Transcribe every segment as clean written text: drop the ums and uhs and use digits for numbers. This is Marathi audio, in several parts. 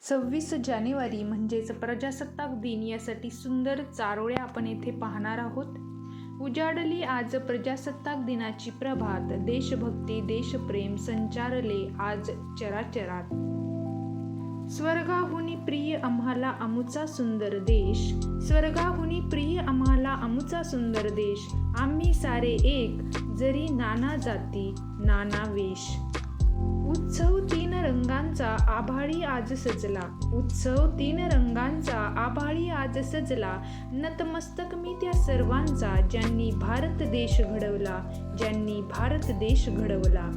26 जानेवारी म्हणजेच प्रजासत्ताक दिन यासाठी सुंदर चारोळ्या आपण येथे पाहणार आहोत. उजाडली आज प्रजासत्ताक दिनाची प्रभात, देशभक्ती देशप्रेम संचारले आज चराचरात. स्वर्गाहुनी प्रिय आम्हाला आमुचा सुंदर देश, स्वर्गाहुनी प्रिय आम्हाला आमुचा सुंदर देश. आम्ही सारे एक, जरी नाना जाती नाना वेश. उत्सव तीन रंगांचा आभाळी आज सजला, उत्सव तीन रंगांचा आभाळी आज सजला. नतमस्तक मी त्या सर्वांचा, ज्यांनी भारत देश घडवला, ज्यांनी भारत देश घडवला.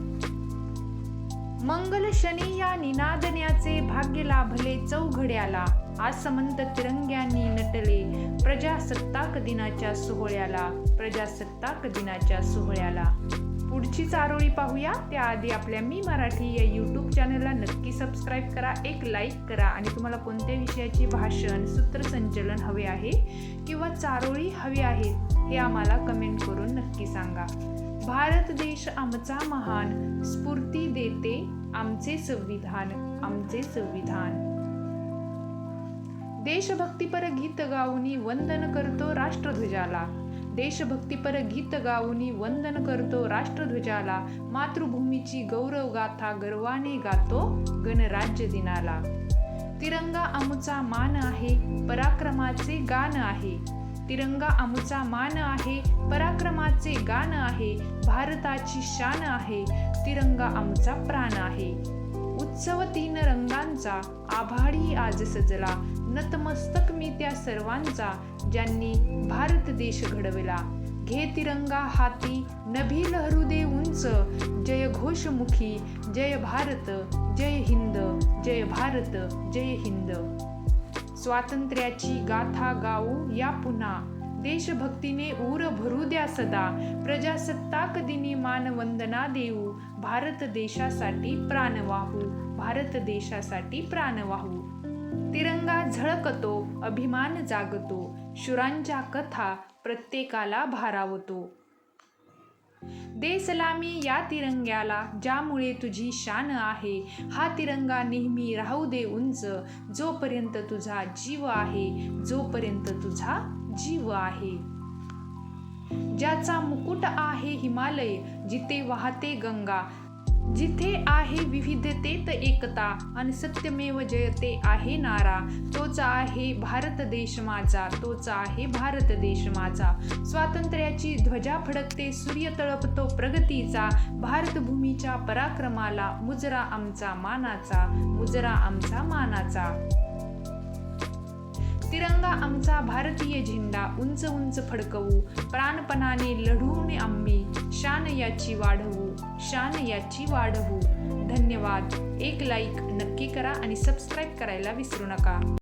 मंगल शनी या निनादण्याचे भाग्य लाभले चौघड्याला. आसमंत तिरंग्यांनी नटले प्रजासत्ताक दिनाच्या सोहळ्याला, प्रजासत्ताक दिनाच्या सोहळ्याला. पुढची चारोळी पाहूया त्याआधी आपल्या मी मराठी या यूट्यूब चॅनलला नक्की सबस्क्राईब करा, एक लाईक करा आणि तुम्हाला कोणत्या विषयाचे भाषण सूत्रसंचलन हवे आहे किंवा चारोळी हवी आहेत हे आम्हाला कमेंट करून नक्की सांगा. भारत देश आमचा महान, स्फूर्ती देते आमचे संविधान, आमचे संविधान. देशभक्तीपर गीत गाऊनी वंदन करतो राष्ट्रध्वजाला, देशभक्तीपर गीत गाऊनी वंदन करतो राष्ट्रध्वजाला. मातृभूमीची गौरव गाथा गर्वाने गातो गणराज्य दिनाला. तिरंगा आमुचा मान आहे, पराक्रमाचे गान आहे, तिरंगा आमुचा मान आहे, पराक्रमाचे गान आहे. भारताची शान आहे, तिरंगा आमचा प्राण आहे. उत्सव तीन रंगांचा आभाळी आज सजला, नतमस्तक मी त्या सर्वांचा, ज्यांनी भारत देश घडवला. घे तिरंगा हाती नभी लहरू दे उंच, जय घोषमुखी जय भारत जय हिंद, जय भारत जय हिंद. स्वातंत्र्याची गाथा गाऊ या पुन्हा, देशभक्तीने ऊर भरू द्या सदा. प्रजासत्ताक दिनी मानवंदना देऊ, भारत देशासाठी प्राण वाहू, भारत देशासाठी प्राण वाहू. तिरंगा झळकतो अभिमान जागतो, शूरांच्या कथा प्रत्येकाला भारावतो. दे सलामी या तिरंग्याला, ज्यामुळे तुझी शान आहे. हा तिरंगा नेहमी राहू दे उंच, जोपर्यंत तुझा जीव आहे, जोपर्यंत तुझा जीव आहे. ज्याचा मुकुट आहे हिमालय, जिथे वाहते गंगा, जिथे आहे विविधतेत एकता आणि सत्यमेव जयते आहे नारा. तोच आहे भारत देश माझा, तोच आहे भारत देश माझा. स्वातंत्र्याची ध्वजा फडकते सूर्य तळपतो प्रगतीचा. भारतभूमीच्या पराक्रमाला मुजरा आमचा मानाचा, मुजरा आमचा मानाचा. तिरंगा आमचा भारतीय झेंडा उंच उंच फडकवू, प्राणपणाने लढून आम्ही शान याची वाढवू, शान याची वाढवू. धन्यवाद. एक लाईक नक्की करा आणि सबस्क्राईब करायला विसरू नका.